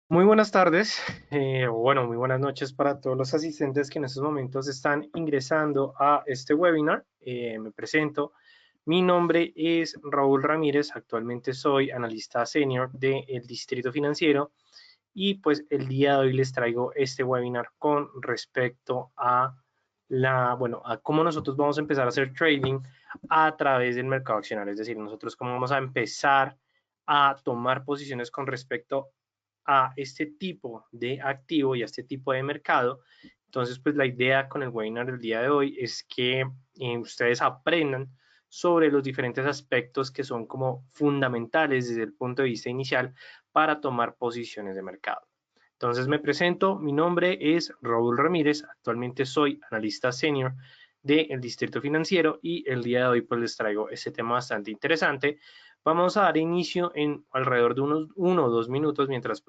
Muy buenas tardes, muy buenas noches para todos los asistentes que en estos momentos están ingresando a este webinar. Me presento, mi nombre es Raúl Ramírez, actualmente soy analista senior del Distrito Financiero y pues el día de hoy les traigo este webinar con respecto a a cómo nosotros vamos a empezar a hacer trading a través del mercado accionario, es decir, nosotros cómo vamos a empezar a tomar posiciones con respecto a este tipo de activo y a este tipo de mercado. Entonces, pues la idea con el webinar del día de hoy es que ustedes aprendan sobre los diferentes aspectos que son como fundamentales desde el punto de vista inicial para tomar posiciones de mercado. Entonces me presento, mi nombre es Raúl Ramírez, actualmente soy analista senior del Distrito Financiero y el día de hoy pues les traigo este tema bastante interesante. Vamos a dar inicio en alrededor de unos 1 o 2 minutos mientras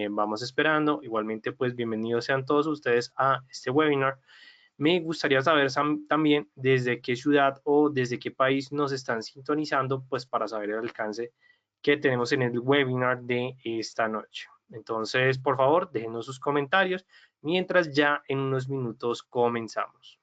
vamos esperando. Igualmente pues bienvenidos sean todos ustedes a este webinar. Me gustaría saber también desde qué ciudad o desde qué país nos están sintonizando, pues para saber el alcance que tenemos en el webinar de esta noche. Entonces, por favor, déjenos sus comentarios mientras ya en unos minutos comenzamos.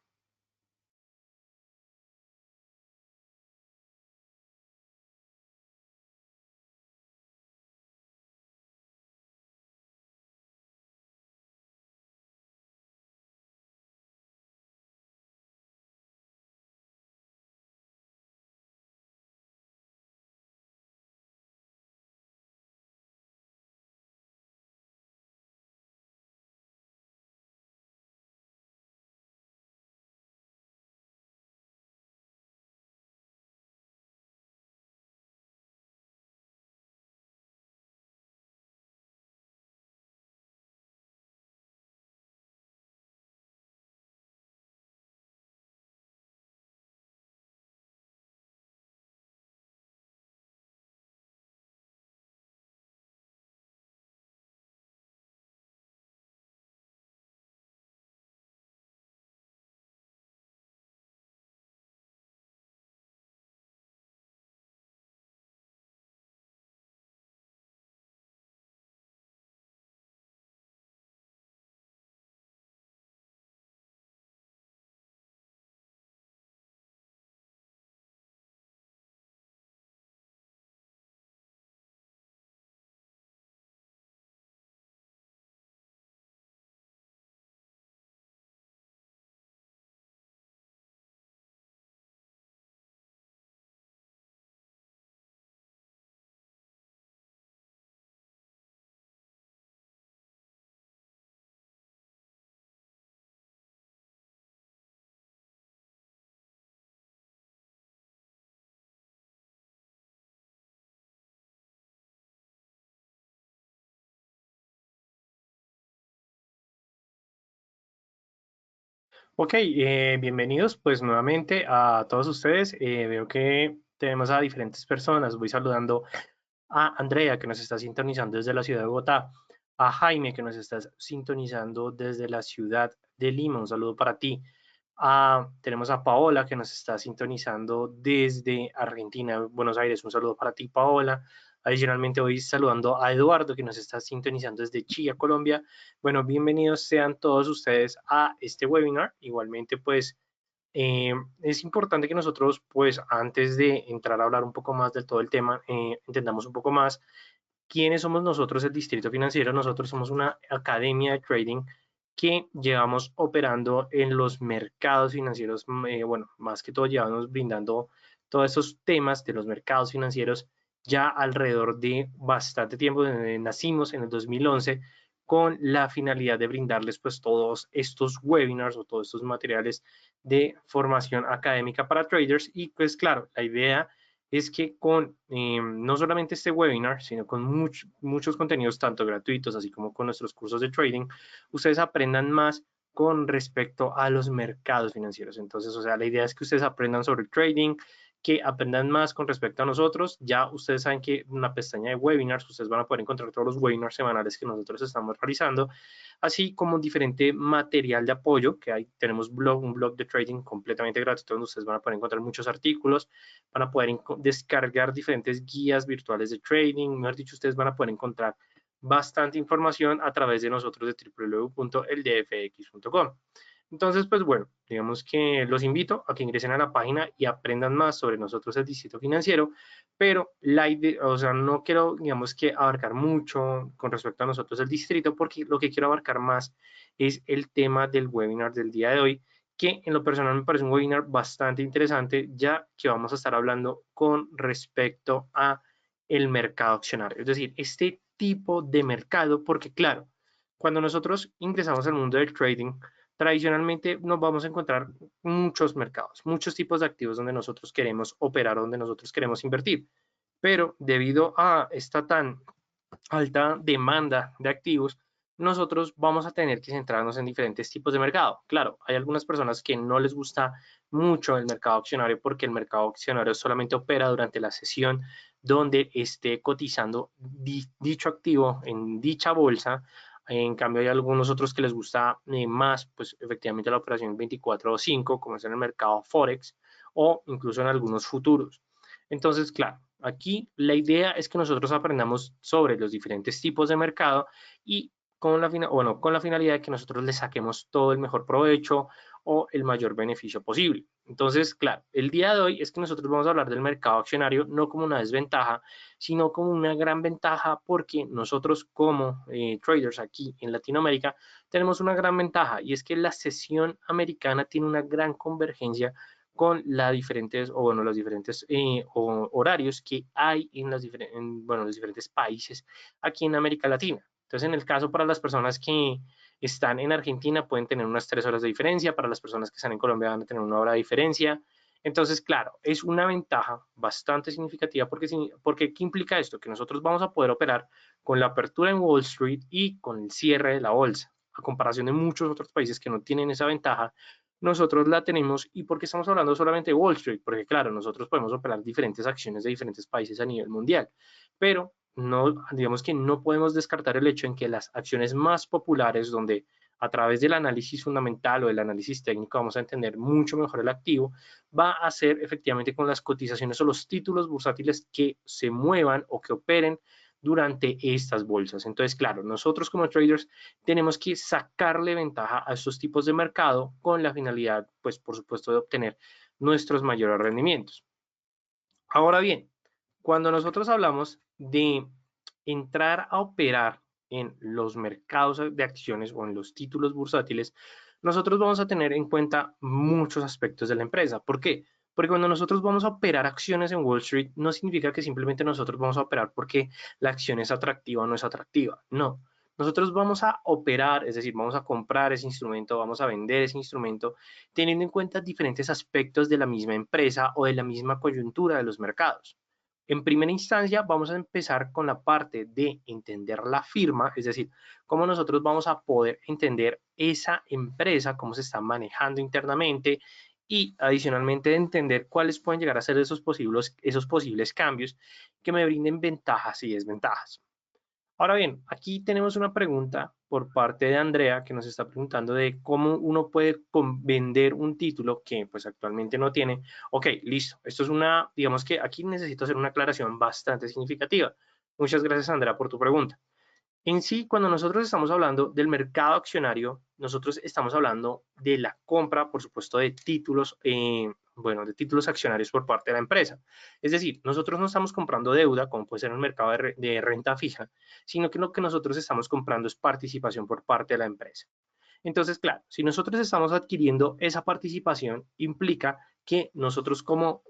Ok, bienvenidos pues nuevamente a todos ustedes. Veo que tenemos a diferentes personas. Voy saludando a Andrea que nos está sintonizando desde la ciudad de Bogotá, a Jaime que nos está sintonizando desde la ciudad de Lima. Un saludo para ti. Tenemos a Paola que nos está sintonizando desde Argentina, Buenos Aires. Un saludo para ti, Paola. Adicionalmente, voy saludando a Eduardo que nos está sintonizando desde Chile, Colombia. Bueno, bienvenidos sean todos ustedes a este webinar. Igualmente, pues es importante que nosotros, pues antes de entrar a hablar un poco más del todo el tema, entendamos un poco más quiénes somos nosotros, el Distrito Financiero. Nosotros somos una academia de trading que llevamos operando en los mercados financieros, más que todo llevamos brindando todos estos temas de los mercados financieros ya alrededor de bastante tiempo. Nacimos en el 2011 con la finalidad de brindarles pues todos estos webinars o todos estos materiales de formación académica para traders. Y pues claro, la idea es que con no solamente este webinar, sino con muchos contenidos, tanto gratuitos, así como con nuestros cursos de trading, ustedes aprendan más con respecto a los mercados financieros. Entonces, o sea, la idea es que ustedes aprendan sobre el trading, que aprendan más con respecto a nosotros. Ya ustedes saben que en la pestaña de webinars, ustedes van a poder encontrar todos los webinars semanales que nosotros estamos realizando, así como diferente material de apoyo, que hay, tenemos un blog de trading completamente gratuito donde ustedes van a poder encontrar muchos artículos, van a poder descargar diferentes guías virtuales de trading. Mejor dicho, ustedes van a poder encontrar bastante información a través de nosotros de www.eldfx.com. Entonces, pues bueno, digamos que los invito a que ingresen a la página y aprendan más sobre nosotros el Distrito Financiero, pero la idea, o sea, no quiero, digamos que abarcar mucho con respecto a nosotros el distrito, porque lo que quiero abarcar más es el tema del webinar del día de hoy, que en lo personal me parece un webinar bastante interesante, ya que vamos a estar hablando con respecto a el mercado accionario, es decir, este tipo de mercado, porque claro, cuando nosotros ingresamos al mundo del trading, tradicionalmente nos vamos a encontrar muchos mercados, muchos tipos de activos donde nosotros queremos operar, donde nosotros queremos invertir, pero debido a esta tan alta demanda de activos, nosotros vamos a tener que centrarnos en diferentes tipos de mercado. Claro, hay algunas personas que no les gusta mucho el mercado accionario porque el mercado accionario solamente opera durante la sesión donde esté cotizando dicho activo en dicha bolsa. En cambio, hay algunos otros que les gusta más, pues efectivamente la operación 24/5, como es en el mercado Forex o incluso en algunos futuros. Entonces, claro, aquí la idea es que nosotros aprendamos sobre los diferentes tipos de mercado y con la finalidad de que nosotros le saquemos todo el mejor provecho o el mayor beneficio posible. Entonces, claro, el día de hoy es que nosotros vamos a hablar del mercado accionario no como una desventaja, sino como una gran ventaja porque nosotros como traders aquí en Latinoamérica tenemos una gran ventaja y es que la sesión americana tiene una gran convergencia con los diferentes horarios que hay en los diferentes países aquí en América Latina. Entonces, en el caso para las personas que están en Argentina pueden tener unas 3 horas de diferencia, para las personas que están en Colombia van a tener 1 hora de diferencia. Entonces, claro, es una ventaja bastante significativa porque ¿qué implica esto? Que nosotros vamos a poder operar con la apertura en Wall Street y con el cierre de la bolsa, a comparación de muchos otros países que no tienen esa ventaja. Nosotros la tenemos. ¿Y por qué estamos hablando solamente de Wall Street? Porque claro, nosotros podemos operar diferentes acciones de diferentes países a nivel mundial, pero no, digamos que no podemos descartar el hecho en que las acciones más populares, donde a través del análisis fundamental o del análisis técnico vamos a entender mucho mejor el activo, va a ser efectivamente con las cotizaciones o los títulos bursátiles que se muevan o que operen durante estas bolsas. Entonces, claro, nosotros como traders tenemos que sacarle ventaja a estos tipos de mercado con la finalidad, pues, por supuesto, de obtener nuestros mayores rendimientos. Ahora bien, cuando nosotros hablamos de entrar a operar en los mercados de acciones o en los títulos bursátiles, nosotros vamos a tener en cuenta muchos aspectos de la empresa. ¿Por qué? Porque cuando nosotros vamos a operar acciones en Wall Street, no significa que simplemente nosotros vamos a operar porque la acción es atractiva o no es atractiva. No. Nosotros vamos a operar, es decir, vamos a comprar ese instrumento, vamos a vender ese instrumento, teniendo en cuenta diferentes aspectos de la misma empresa o de la misma coyuntura de los mercados. En primera instancia, vamos a empezar con la parte de entender la firma, es decir, cómo nosotros vamos a poder entender esa empresa, cómo se está manejando internamente y adicionalmente entender cuáles pueden llegar a ser esos posibles cambios que me brinden ventajas y desventajas. Ahora bien, aquí tenemos una pregunta por parte de Andrea que nos está preguntando de cómo uno puede vender un título que pues actualmente no tiene. Ok, listo. Esto es digamos que aquí necesito hacer una aclaración bastante significativa. Muchas gracias, Andrea, por tu pregunta. En sí, cuando nosotros estamos hablando del mercado accionario, nosotros estamos hablando de la compra, por supuesto, de títulos, de títulos accionarios por parte de la empresa. Es decir, nosotros no estamos comprando deuda, como puede ser un mercado de renta fija, sino que lo que nosotros estamos comprando es participación por parte de la empresa. Entonces, claro, si nosotros estamos adquiriendo esa participación, implica que nosotros como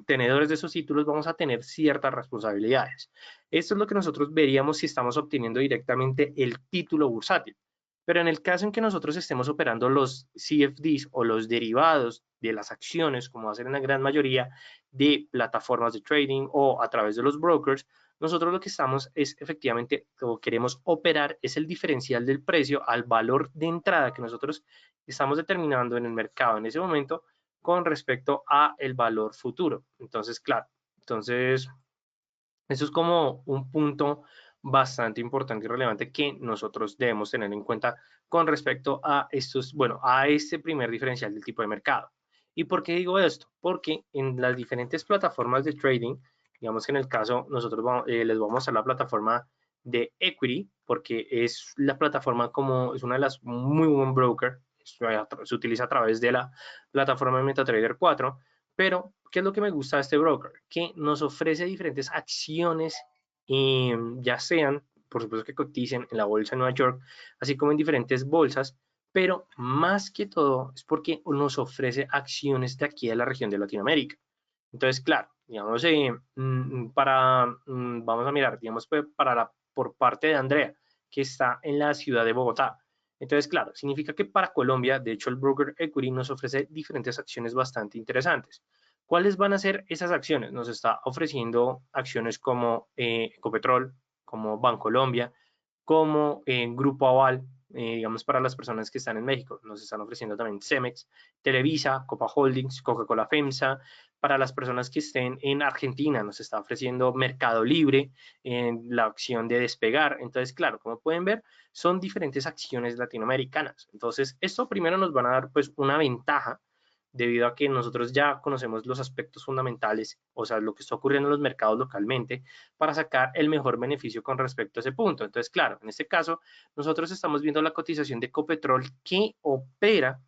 tenedores de esos títulos vamos a tener ciertas responsabilidades. Esto es lo que nosotros veríamos si estamos obteniendo directamente el título bursátil. Pero en el caso en que nosotros estemos operando los CFDs o los derivados de las acciones, como va a ser en la gran mayoría de plataformas de trading o a través de los brokers, nosotros lo que estamos es efectivamente, o queremos operar, es el diferencial del precio al valor de entrada que nosotros estamos determinando en el mercado en ese momento con respecto a el valor futuro. Entonces, claro, eso es como un punto bastante importante y relevante que nosotros debemos tener en cuenta con respecto a a este primer diferencial del tipo de mercado. ¿Y por qué digo esto? Porque en las diferentes plataformas de trading, digamos que en el caso nosotros les vamos a mostrar la plataforma de Equity, porque es la plataforma como, es una de las muy buen broker, se utiliza a través de la plataforma de MetaTrader 4, pero ¿qué es lo que me gusta de este broker? Que nos ofrece diferentes acciones, ya sean, por supuesto que coticen en la bolsa de Nueva York, así como en diferentes bolsas, pero más que todo es porque nos ofrece acciones de aquí de la región de Latinoamérica. Entonces, claro, digamos, vamos a mirar, digamos, pues, por parte de Andrea, que está en la ciudad de Bogotá. Entonces, claro, significa que para Colombia, de hecho, el broker Equity nos ofrece diferentes acciones bastante interesantes. ¿Cuáles van a ser esas acciones? Nos está ofreciendo acciones como Ecopetrol, como Bancolombia, como Grupo Aval, digamos para las personas que están en México. Nos están ofreciendo también Cemex, Televisa, Copa Holdings, Coca-Cola FEMSA. Para las personas que estén en Argentina, nos está ofreciendo Mercado Libre, en la opción de Despegar. Entonces, claro, como pueden ver, son diferentes acciones latinoamericanas. Entonces, esto primero nos van a dar pues una ventaja debido a que nosotros ya conocemos los aspectos fundamentales, o sea, lo que está ocurriendo en los mercados localmente, para sacar el mejor beneficio con respecto a ese punto. Entonces, claro, en este caso, nosotros estamos viendo la cotización de Ecopetrol que opera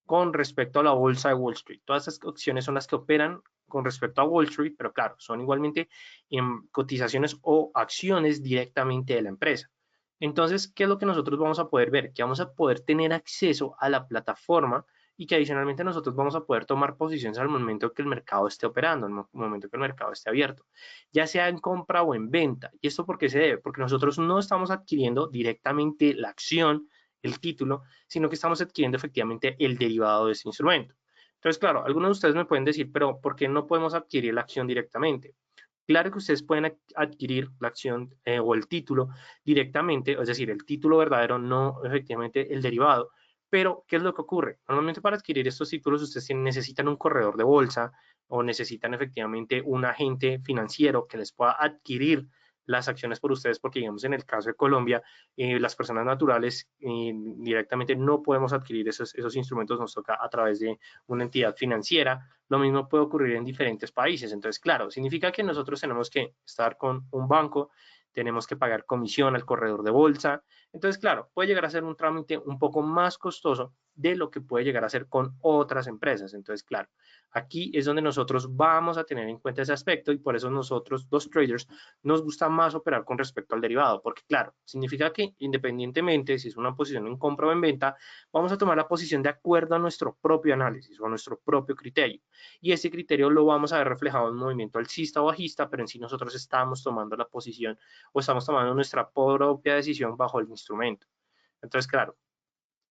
con respecto a la bolsa de Wall Street. Todas estas acciones son las que operan con respecto a Wall Street, pero claro, son igualmente en cotizaciones o acciones directamente de la empresa. Entonces, ¿qué es lo que nosotros vamos a poder ver? Que vamos a poder tener acceso a la plataforma y que adicionalmente nosotros vamos a poder tomar posiciones al momento que el mercado esté operando, al momento que el mercado esté abierto, ya sea en compra o en venta. ¿Y esto por qué se debe? Porque nosotros no estamos adquiriendo directamente la acción, el título, sino que estamos adquiriendo efectivamente el derivado de ese instrumento. Entonces, claro, algunos de ustedes me pueden decir, pero ¿por qué no podemos adquirir la acción directamente? Claro que ustedes pueden adquirir la acción o el título directamente, es decir, el título verdadero, no efectivamente el derivado. Pero, ¿qué es lo que ocurre? Normalmente para adquirir estos títulos ustedes necesitan un corredor de bolsa o necesitan efectivamente un agente financiero que les pueda adquirir las acciones por ustedes, porque digamos en el caso de Colombia, las personas naturales directamente no podemos adquirir esos instrumentos, nos toca a través de una entidad financiera. Lo mismo puede ocurrir en diferentes países. Entonces, claro, significa que nosotros tenemos que estar con un banco, tenemos que pagar comisión al corredor de bolsa. Entonces, claro, puede llegar a ser un trámite un poco más costoso de lo que puede llegar a ser con otras empresas. Entonces, claro, aquí es donde nosotros vamos a tener en cuenta ese aspecto y por eso nosotros, los traders, nos gusta más operar con respecto al derivado, porque claro, significa que independientemente si es una posición en compra o en venta, vamos a tomar la posición de acuerdo a nuestro propio análisis o a nuestro propio criterio. Y ese criterio lo vamos a ver reflejado en un movimiento alcista o bajista, pero en sí nosotros estamos tomando la posición o estamos tomando nuestra propia decisión bajo el instrumento. Entonces, claro,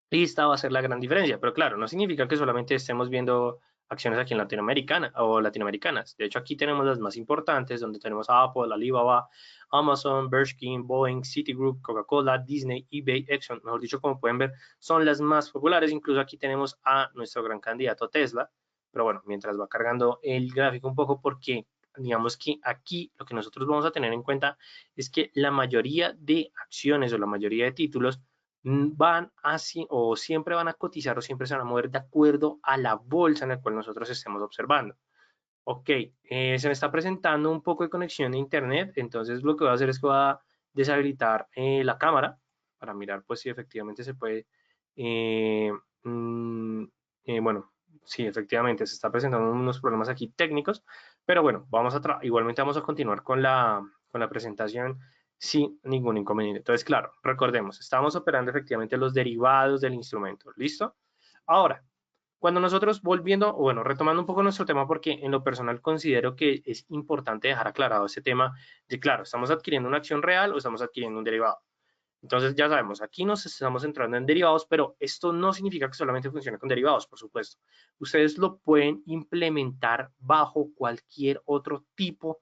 y esta va a ser la gran diferencia, pero claro, no significa que solamente estemos viendo acciones aquí en Latinoamericana o latinoamericanas. De hecho, aquí tenemos las más importantes, donde tenemos a Apple, Alibaba, Amazon, Bershkin, Boeing, Citigroup, Coca-Cola, Disney, eBay, Exxon. Mejor dicho, como pueden ver, son las más populares. Incluso aquí tenemos a nuestro gran candidato Tesla. Pero bueno, mientras va cargando el gráfico un poco, porque digamos que aquí lo que nosotros vamos a tener en cuenta es que la mayoría de acciones o la mayoría de títulos van así o siempre van a cotizar o siempre se van a mover de acuerdo a la bolsa en la cual nosotros estemos observando. Ok, se me está presentando un poco de conexión de internet, entonces lo que voy a hacer es que voy a deshabilitar la cámara para mirar pues si efectivamente se puede. eh, mm, bueno, sí, efectivamente se está presentando unos problemas aquí técnicos, pero bueno, igualmente vamos a continuar con la presentación sin ningún inconveniente. Entonces, claro, recordemos, estamos operando efectivamente los derivados del instrumento, ¿listo? Ahora, cuando nosotros volviendo, bueno, retomando un poco nuestro tema, porque en lo personal considero que es importante dejar aclarado ese tema de, claro, ¿estamos adquiriendo una acción real o estamos adquiriendo un derivado? Entonces ya sabemos, aquí nos estamos entrando en derivados, pero esto no significa que solamente funcione con derivados, por supuesto. Ustedes lo pueden implementar bajo cualquier otro tipo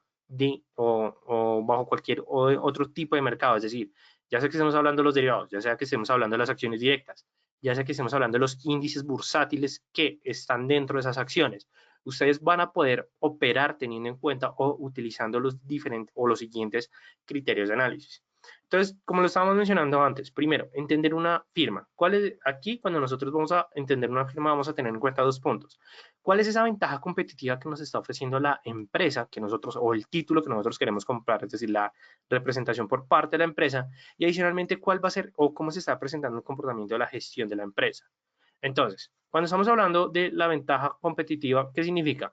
o bajo cualquier otro tipo de mercado, es decir, ya sea que estemos hablando de los derivados, ya sea que estemos hablando de las acciones directas, ya sea que estemos hablando de los índices bursátiles que están dentro de esas acciones. Ustedes van a poder operar teniendo en cuenta o utilizando los diferentes o los siguientes criterios de análisis. Entonces, como lo estábamos mencionando antes, primero, entender una firma. ¿Cuál es, aquí, cuando nosotros vamos a entender una firma, vamos a tener en cuenta dos puntos. ¿Cuál es esa ventaja competitiva que nos está ofreciendo la empresa que nosotros, o el título que nosotros queremos comprar, es decir, la representación por parte de la empresa? Y adicionalmente, ¿cuál va a ser o cómo se está presentando el comportamiento de la gestión de la empresa? Entonces, cuando estamos hablando de la ventaja competitiva, ¿qué significa?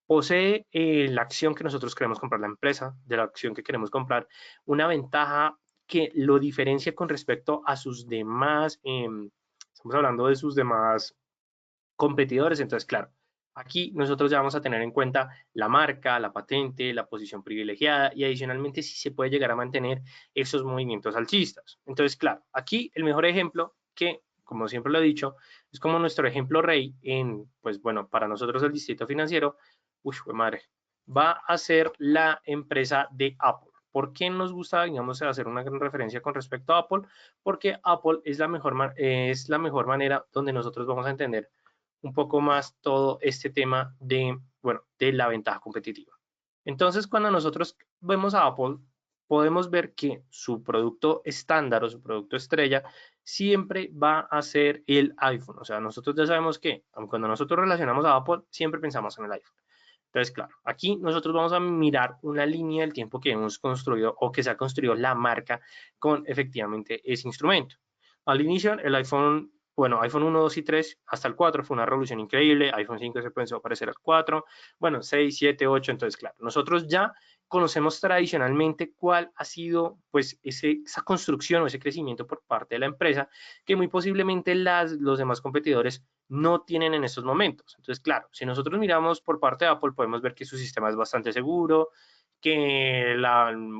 Posee la acción que nosotros queremos comprar, la empresa de la acción que queremos comprar, una ventaja que lo diferencia con respecto a sus demás, estamos hablando de sus demás competidores. Entonces, claro, aquí nosotros ya vamos a tener en cuenta la marca, la patente, la posición privilegiada y adicionalmente si se puede llegar a mantener esos movimientos alcistas. Entonces, claro, aquí el mejor ejemplo que, como siempre lo he dicho, es como nuestro ejemplo rey en, pues bueno, para nosotros el distrito financiero, uy, madre, va a ser la empresa de Apple. ¿Por qué nos gusta, digamos, hacer una gran referencia con respecto a Apple? Porque Apple es la mejor manera donde nosotros vamos a entender un poco más todo este tema de, bueno, de la ventaja competitiva. Entonces, cuando nosotros vemos a Apple, podemos ver que su producto estándar o su producto estrella siempre va a ser el iPhone. O sea, nosotros ya sabemos que cuando nosotros relacionamos a Apple, siempre pensamos en el iPhone. Entonces, claro, aquí nosotros vamos a mirar una línea del tiempo que hemos construido o que se ha construido la marca con efectivamente ese instrumento. Al inicio, el iPhone, bueno, iPhone 1, 2 y 3 hasta el 4 fue una revolución increíble. iPhone 5 se pensó parecer al 4, bueno, 6, 7, 8. Entonces, claro, nosotros ya conocemos tradicionalmente cuál ha sido pues esa construcción o ese crecimiento por parte de la empresa que muy posiblemente los demás competidores no tienen en estos momentos. Entonces, claro, si nosotros miramos por parte de Apple, podemos ver que su sistema es bastante seguro, que,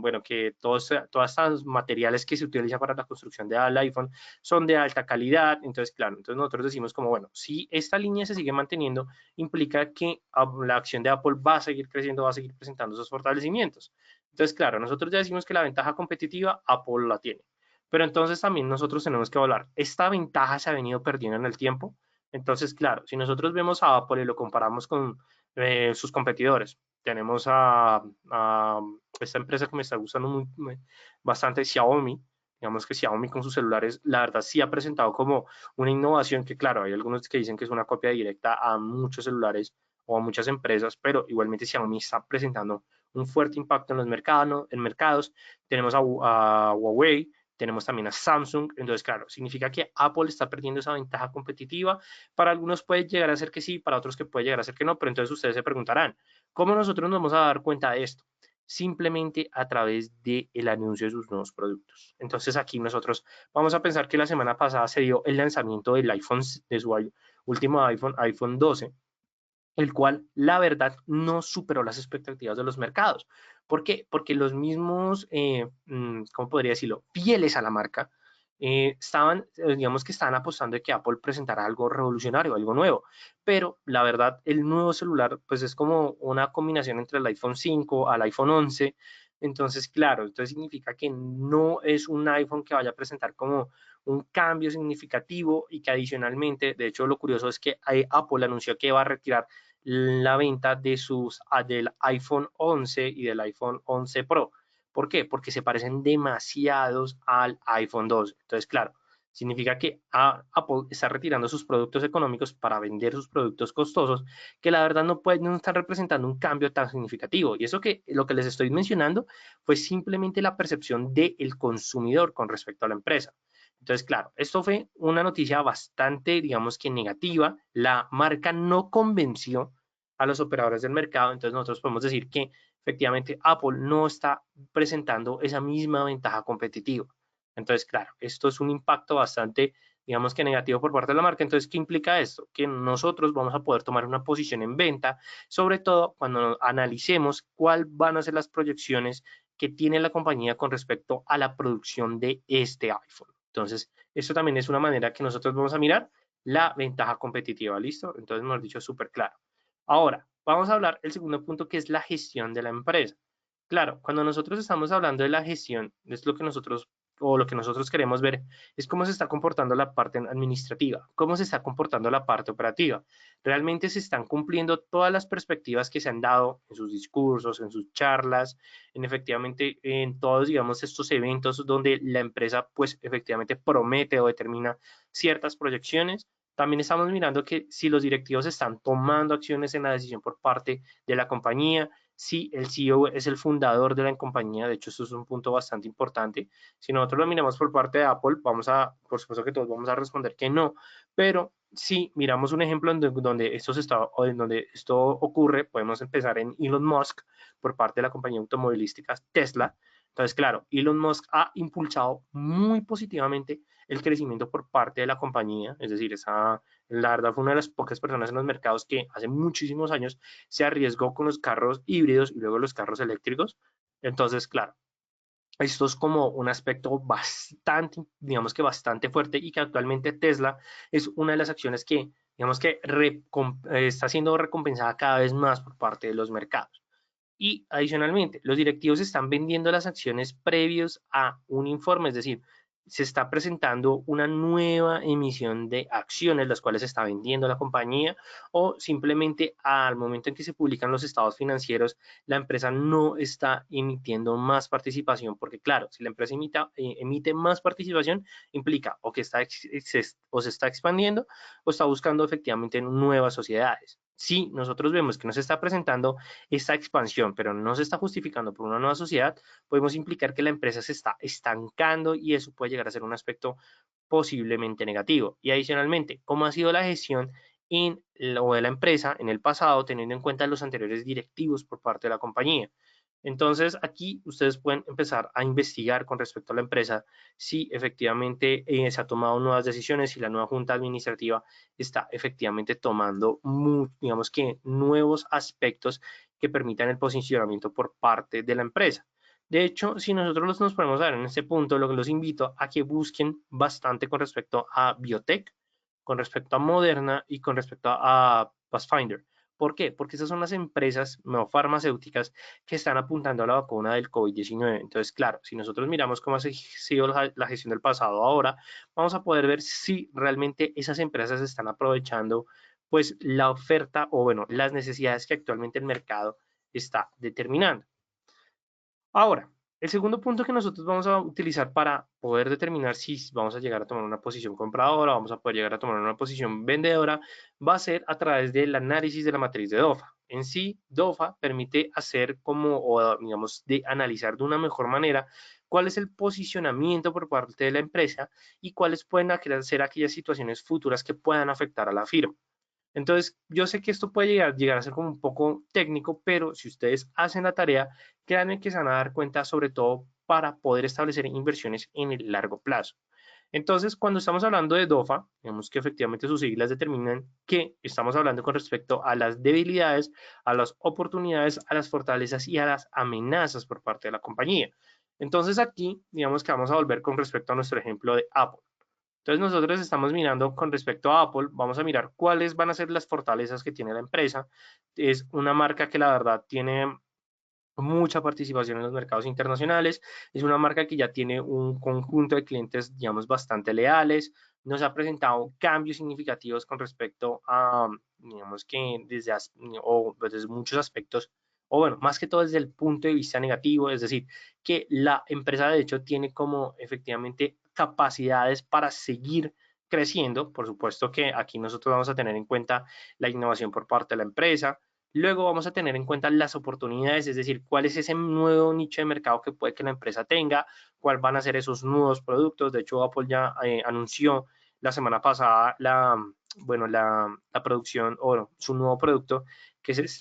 bueno, que todos estos materiales que se utilizan para la construcción del iPhone son de alta calidad. Entonces, claro, entonces nosotros decimos como, bueno, si esta línea se sigue manteniendo, implica que la acción de Apple va a seguir creciendo, va a seguir presentando esos fortalecimientos. Entonces, claro, nosotros ya decimos que la ventaja competitiva Apple la tiene. Pero entonces también nosotros tenemos que evaluar, ¿esta ventaja se ha venido perdiendo en el tiempo? Entonces, claro, si nosotros vemos a Apple y lo comparamos con sus competidores, tenemos a esta empresa que me está gustando bastante, Xiaomi. Digamos que Xiaomi con sus celulares, la verdad sí ha presentado como una innovación que, claro, hay algunos que dicen que es una copia directa a muchos celulares o a muchas empresas, pero igualmente Xiaomi está presentando un fuerte impacto en los mercados. Tenemos a Huawei, tenemos también a Samsung. Entonces, claro, significa que Apple está perdiendo esa ventaja competitiva. Para algunos puede llegar a ser que sí, para otros que puede llegar a ser que no, pero entonces ustedes se preguntarán, ¿cómo nosotros nos vamos a dar cuenta de esto? Simplemente a través del anuncio de sus nuevos productos. Entonces aquí nosotros vamos a pensar que la semana pasada se dio el lanzamiento del iPhone, de su último iPhone, iPhone 12, el cual la verdad no superó las expectativas de los mercados. ¿Por qué? Porque los mismos, ¿cómo podría decirlo?, fieles a la marca, digamos que estaban apostando de que Apple presentara algo revolucionario, algo nuevo, pero la verdad el nuevo celular pues es como una combinación entre el iPhone 5 al iPhone 11. Entonces claro, esto significa que no es un iPhone que vaya a presentar como un cambio significativo y que adicionalmente, de hecho lo curioso es que Apple anunció que va a retirar la venta de del iPhone 11 y del iPhone 11 Pro. ¿Por qué? Porque se parecen demasiados al iPhone 12. Entonces, claro, significa que Apple está retirando sus productos económicos para vender sus productos costosos, que la verdad no están representando un cambio tan significativo. Y eso que lo que les estoy mencionando fue simplemente la percepción del consumidor con respecto a la empresa. Entonces, claro, esto fue una noticia bastante, digamos que negativa. La marca no convenció a los operadores del mercado, entonces nosotros podemos decir que efectivamente Apple no está presentando esa misma ventaja competitiva. Entonces, claro, esto es un impacto bastante, digamos que negativo por parte de la marca. Entonces, ¿qué implica esto? Que nosotros vamos a poder tomar una posición en venta, sobre todo cuando analicemos cuáles van a ser las proyecciones que tiene la compañía con respecto a la producción de este iPhone. Entonces, esto también es una manera que nosotros vamos a mirar la ventaja competitiva, ¿listo? Entonces, hemos dicho súper claro. Ahora, vamos a hablar el segundo punto que es la gestión de la empresa. Claro, cuando nosotros estamos hablando de la gestión, es lo que nosotros o lo que nosotros queremos ver es cómo se está comportando la parte administrativa, cómo se está comportando la parte operativa. Realmente se están cumpliendo todas las perspectivas que se han dado en sus discursos, en sus charlas, en efectivamente en todos, digamos, estos eventos donde la empresa pues efectivamente promete o determina ciertas proyecciones. También estamos mirando que si los directivos están tomando acciones en la decisión por parte de la compañía, si el CEO es el fundador de la compañía, de hecho esto es un punto bastante importante. Si nosotros lo miramos por parte de Apple, por supuesto que todos vamos a responder que no, pero si miramos un ejemplo en donde esto ocurre, podemos empezar en Elon Musk por parte de la compañía automovilística Tesla. Entonces, claro, Elon Musk ha impulsado muy positivamente el crecimiento por parte de la compañía, es decir, la verdad fue una de las pocas personas en los mercados que hace muchísimos años se arriesgó con los carros híbridos y luego los carros eléctricos. Entonces, claro, esto es como un aspecto bastante, digamos que bastante fuerte y que actualmente Tesla es una de las acciones que, digamos que está siendo recompensada cada vez más por parte de los mercados. Y adicionalmente, los directivos están vendiendo las acciones previos a un informe, es decir, se está presentando una nueva emisión de acciones, las cuales está vendiendo la compañía, o simplemente al momento en que se publican los estados financieros, la empresa no está emitiendo más participación, porque claro, si la empresa emite más participación, implica o que o se está expandiendo o está buscando efectivamente nuevas sociedades. Si nosotros vemos que no se está presentando esta expansión, pero no se está justificando por una nueva sociedad, podemos implicar que la empresa se está estancando y eso puede llegar a ser un aspecto posiblemente negativo. Y adicionalmente, ¿cómo ha sido la gestión o de la empresa en el pasado, teniendo en cuenta los anteriores directivos por parte de la compañía? Entonces, aquí ustedes pueden empezar a investigar con respecto a la empresa si efectivamente se ha tomado nuevas decisiones, si la nueva junta administrativa está efectivamente tomando, digamos que, nuevos aspectos que permitan el posicionamiento por parte de la empresa. De hecho, si nosotros nos ponemos a ver en este punto, lo que los invito a que busquen bastante con respecto a Biotech, con respecto a Moderna y con respecto a Pathfinder. ¿Por qué? Porque esas son las empresas no farmacéuticas que están apuntando a la vacuna del COVID-19. Entonces, claro, si nosotros miramos cómo ha sido la gestión del pasado ahora, vamos a poder ver si realmente esas empresas están aprovechando pues la oferta o bueno, las necesidades que actualmente el mercado está determinando. Ahora, el segundo punto que nosotros vamos a utilizar para poder determinar si vamos a llegar a tomar una posición compradora, vamos a poder llegar a tomar una posición vendedora, va a ser a través del análisis de la matriz de DOFA. En sí, DOFA permite hacer como, o digamos, de analizar de una mejor manera cuál es el posicionamiento por parte de la empresa y cuáles pueden ser aquellas situaciones futuras que puedan afectar a la firma. Entonces, yo sé que esto puede llegar a ser como un poco técnico, pero si ustedes hacen la tarea, créanme que se van a dar cuenta, sobre todo para poder establecer inversiones en el largo plazo. Entonces, cuando estamos hablando de DOFA, vemos que efectivamente sus siglas determinan que estamos hablando con respecto a las debilidades, a las oportunidades, a las fortalezas y a las amenazas por parte de la compañía. Entonces, aquí, digamos que vamos a volver con respecto a nuestro ejemplo de Apple. Entonces nosotros estamos mirando con respecto a Apple, vamos a mirar cuáles van a ser las fortalezas que tiene la empresa. Es una marca que la verdad tiene mucha participación en los mercados internacionales, es una marca que ya tiene un conjunto de clientes, digamos, bastante leales, nos ha presentado cambios significativos con respecto a, digamos que desde muchos aspectos, o bueno, más que todo desde el punto de vista negativo, es decir, que la empresa de hecho tiene como efectivamente capacidades para seguir creciendo, por supuesto que aquí nosotros vamos a tener en cuenta la innovación por parte de la empresa. Luego vamos a tener en cuenta las oportunidades, es decir, cuál es ese nuevo nicho de mercado que puede que la empresa tenga, cuáles van a ser esos nuevos productos. De hecho, Apple ya anunció la semana pasada bueno, la producción o bueno, su nuevo producto, que es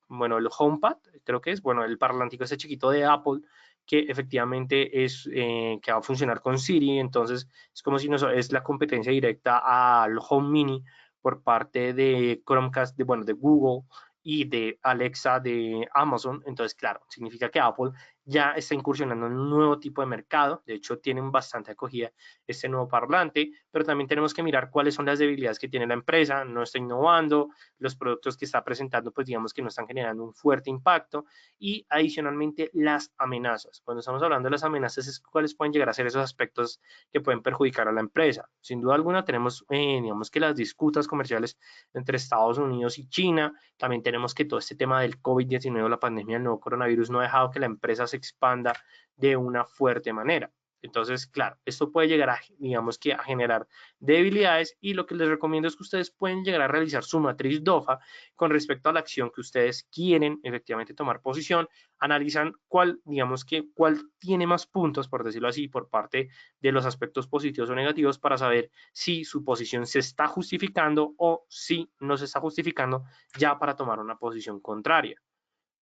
bueno, el HomePad, creo que es, bueno, el parlantico ese chiquito de Apple, que efectivamente que va a funcionar con Siri, entonces es como si es la competencia directa al Home Mini por parte de Chromecast, bueno, de Google y de Alexa de Amazon. Entonces, claro, significa que Apple ya está incursionando en un nuevo tipo de mercado. De hecho, tienen bastante acogida este nuevo parlante, pero también tenemos que mirar cuáles son las debilidades que tiene la empresa. No está innovando, los productos que está presentando, pues digamos que no están generando un fuerte impacto, y adicionalmente las amenazas. Cuando estamos hablando de las amenazas, es cuáles pueden llegar a ser esos aspectos que pueden perjudicar a la empresa. Sin duda alguna tenemos, digamos que las disputas comerciales entre Estados Unidos y China. También tenemos que todo este tema del COVID-19, la pandemia del nuevo coronavirus, no ha dejado que la empresa se expanda de una fuerte manera. Entonces, claro, esto puede llegar a, digamos que a generar debilidades, y lo que les recomiendo es que ustedes pueden llegar a realizar su matriz DOFA con respecto a la acción que ustedes quieren efectivamente tomar posición, analizan cuál, digamos que cuál tiene más puntos, por decirlo así, por parte de los aspectos positivos o negativos, para saber si su posición se está justificando o si no se está justificando, ya para tomar una posición contraria.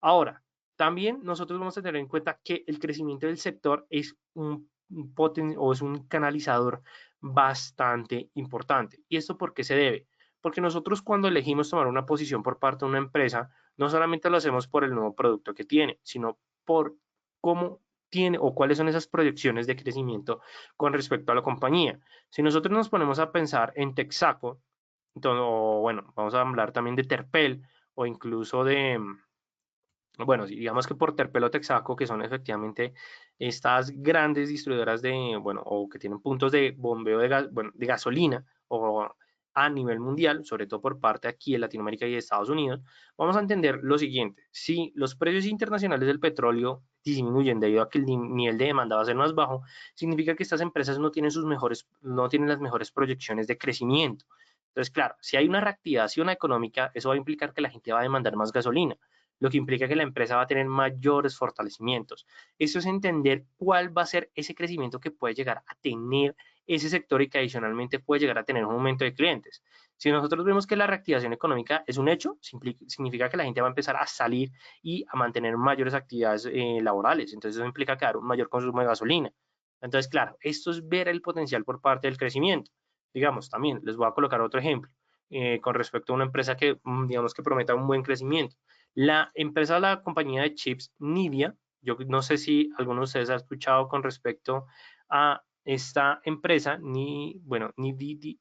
Ahora, también nosotros vamos a tener en cuenta que el crecimiento del sector es un o es un canalizador bastante importante. ¿Y esto por qué se debe? Porque nosotros, cuando elegimos tomar una posición por parte de una empresa, no solamente lo hacemos por el nuevo producto que tiene, sino por cómo tiene o cuáles son esas proyecciones de crecimiento con respecto a la compañía. Si nosotros nos ponemos a pensar en Texaco, entonces, o bueno, vamos a hablar también de Terpel, o incluso de, bueno, digamos que por Terpelo, Texaco, que son efectivamente estas grandes distribuidoras de, bueno, o que tienen puntos de bombeo de, bueno, de gasolina, o a nivel mundial, sobre todo por parte aquí de Latinoamérica y de Estados Unidos, vamos a entender lo siguiente: si los precios internacionales del petróleo disminuyen debido a que el nivel de demanda va a ser más bajo, significa que estas empresas no tienen no tienen las mejores proyecciones de crecimiento. Entonces, claro, si hay una reactivación económica, eso va a implicar que la gente va a demandar más gasolina, lo que implica que la empresa va a tener mayores fortalecimientos. Eso es entender cuál va a ser ese crecimiento que puede llegar a tener ese sector, y que adicionalmente puede llegar a tener un aumento de clientes. Si nosotros vemos que la reactivación económica es un hecho, significa que la gente va a empezar a salir y a mantener mayores actividades laborales. Entonces eso implica que hay un mayor consumo de gasolina. Entonces, claro, esto es ver el potencial por parte del crecimiento. Digamos, también les voy a colocar otro ejemplo con respecto a una empresa que, digamos, que prometa un buen crecimiento. La empresa, la compañía de chips Nvidia, yo no sé si alguno de ustedes ha escuchado con respecto a esta empresa, bueno, Nvidia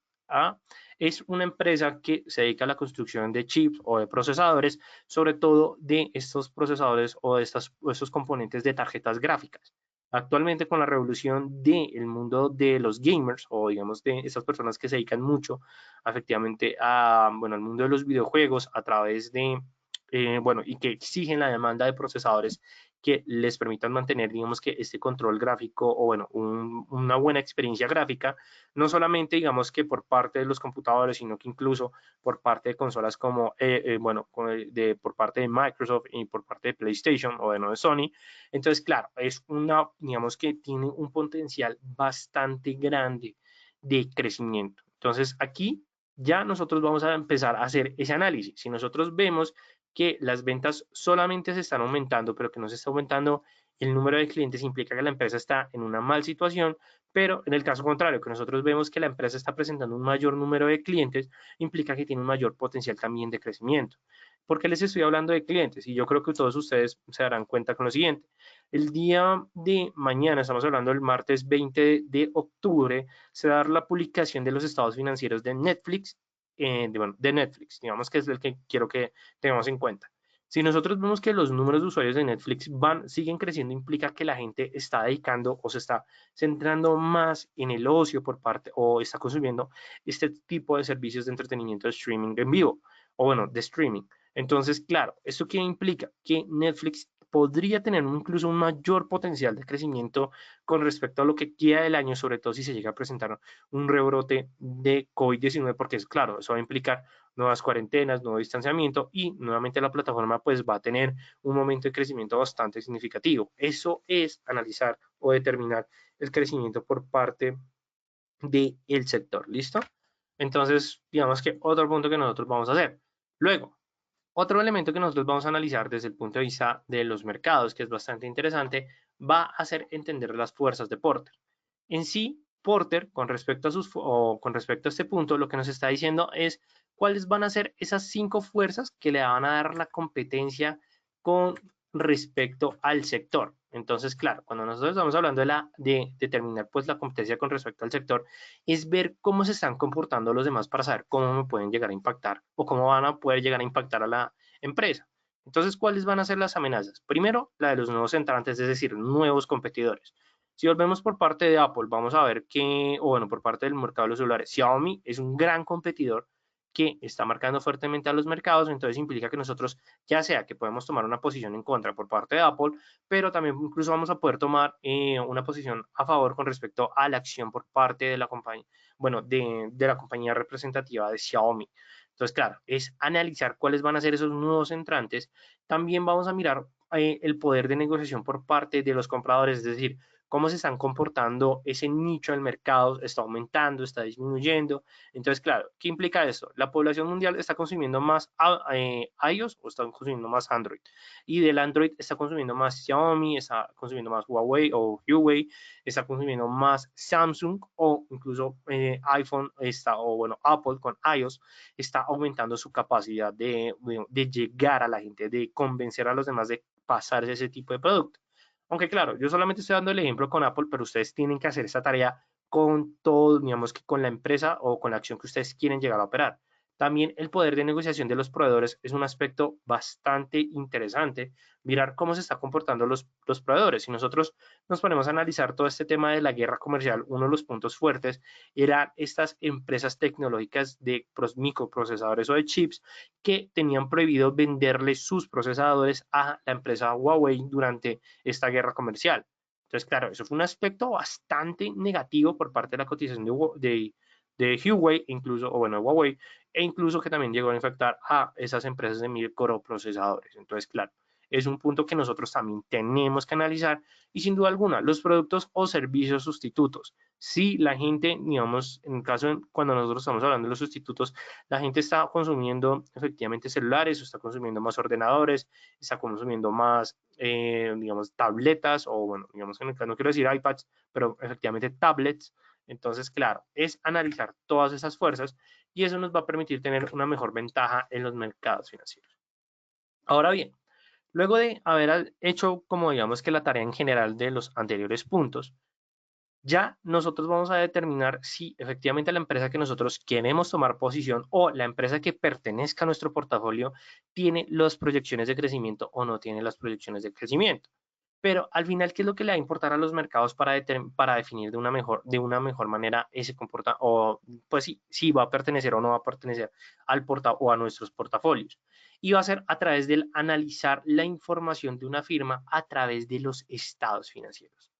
es una empresa que se dedica a la construcción de chips o de procesadores, sobre todo de estos procesadores o de estos componentes de tarjetas gráficas. Actualmente, con la revolución del mundo de los gamers, o digamos de esas personas que se dedican mucho efectivamente a, bueno, al mundo de los videojuegos a través de bueno, y que exigen la demanda de procesadores que les permitan mantener, digamos que este control gráfico, o bueno, una buena experiencia gráfica, no solamente digamos que por parte de los computadores, sino que incluso por parte de consolas como, bueno, por parte de Microsoft y por parte de PlayStation, o bueno, de Sony. Entonces, claro, es una, digamos que tiene un potencial bastante grande de crecimiento. Entonces, aquí ya nosotros vamos a empezar a hacer ese análisis. Si nosotros vemos que las ventas solamente se están aumentando, pero que no se está aumentando el número de clientes, implica que la empresa está en una mal situación. Pero en el caso contrario, que nosotros vemos que la empresa está presentando un mayor número de clientes, implica que tiene un mayor potencial también de crecimiento. ¿Por qué les estoy hablando de clientes? Y yo creo que todos ustedes se darán cuenta con lo siguiente: el día de mañana, estamos hablando del martes 20 de octubre, se va a dar la publicación de los estados financieros de Netflix, bueno, de Netflix, digamos que es el que quiero que tengamos en cuenta. Si nosotros vemos que los números de usuarios de Netflix siguen creciendo, implica que la gente está dedicando o se está centrando más en el ocio por parte, o está consumiendo este tipo de servicios de entretenimiento de streaming en vivo, o bueno, de streaming. Entonces, claro, ¿esto qué implica? Que Netflix podría tener incluso un mayor potencial de crecimiento con respecto a lo que queda del año, sobre todo si se llega a presentar un rebrote de COVID-19, porque es claro, eso va a implicar nuevas cuarentenas, nuevo distanciamiento, y nuevamente la plataforma pues va a tener un momento de crecimiento bastante significativo. Eso es analizar o determinar el crecimiento por parte del sector, ¿listo? Entonces, digamos que otro punto que nosotros vamos a hacer. Luego, otro elemento que nosotros vamos a analizar desde el punto de vista de los mercados, que es bastante interesante, va a ser entender las fuerzas de Porter. En sí, Porter, con respecto a con respecto a este punto, lo que nos está diciendo es cuáles van a ser esas 5 fuerzas que le van a dar la competencia con respecto al sector. Entonces, claro, cuando nosotros estamos hablando de determinar pues la competencia con respecto al sector, es ver cómo se están comportando los demás para saber cómo me pueden llegar a impactar o cómo van a poder llegar a impactar a la empresa. Entonces, ¿cuáles van a ser las amenazas? Primero, la de los nuevos entrantes, es decir, nuevos competidores. Si volvemos por parte de Apple, vamos a ver que, o bueno, por parte del mercado de los celulares, Xiaomi es un gran competidor que está marcando fuertemente a los mercados, entonces implica que nosotros, ya sea que podemos tomar una posición en contra por parte de Apple, pero también incluso vamos a poder tomar una posición a favor con respecto a la acción por parte de la compañía, bueno, de la compañía representativa de Xiaomi. Entonces, claro, es analizar cuáles van a ser esos nuevos entrantes. También vamos a mirar el poder de negociación por parte de los compradores, es decir, cómo se están comportando ese nicho del mercado, está aumentando, está disminuyendo. Entonces, claro, ¿qué implica eso? La población mundial está consumiendo más iOS o está consumiendo más Android. Y del Android está consumiendo más Xiaomi, está consumiendo más Huawei o Huawei, está consumiendo más Samsung o incluso iPhone está, o bueno, Apple con iOS está aumentando su capacidad de llegar a la gente, de convencer a los demás de pasarse ese tipo de producto. Aunque claro, yo solamente estoy dando el ejemplo con Apple, pero ustedes tienen que hacer esa tarea con todo, digamos que con la empresa o con la acción que ustedes quieren llegar a operar. También el poder de negociación de los proveedores es un aspecto bastante interesante, mirar cómo se están comportando los proveedores. Si nosotros nos ponemos a analizar todo este tema de la guerra comercial, uno de los puntos fuertes eran estas empresas tecnológicas de microprocesadores o de chips que tenían prohibido venderle sus procesadores a la empresa Huawei durante esta guerra comercial. Entonces, claro, eso fue un aspecto bastante negativo por parte de la cotización de Huawei, incluso, o bueno, Huawei, e incluso que también llegó a infectar a esas empresas de microprocesadores. Entonces, claro, es un punto que nosotros también tenemos que analizar y sin duda alguna, los productos o servicios sustitutos. Si la gente, digamos, en el caso de cuando nosotros estamos hablando de los sustitutos, la gente está consumiendo efectivamente celulares, o está consumiendo más ordenadores, está consumiendo más, digamos, tabletas, o bueno, digamos, en el caso, no quiero decir iPads, pero efectivamente tablets. Entonces, claro, es analizar todas esas fuerzas y eso nos va a permitir tener una mejor ventaja en los mercados financieros. Ahora bien, luego de haber hecho como digamos que la tarea en general de los anteriores puntos, ya nosotros vamos a determinar si efectivamente la empresa que nosotros queremos tomar posición o la empresa que pertenezca a nuestro portafolio tiene las proyecciones de crecimiento o no tiene las proyecciones de crecimiento. Pero al final, ¿qué es lo que le va a importar a los mercados para definir de una mejor manera ese comportamiento? O pues sí, si va a pertenecer o no va a pertenecer al o a nuestros portafolios. Y va a ser a través del analizar la información de una firma a través de los estados financieros.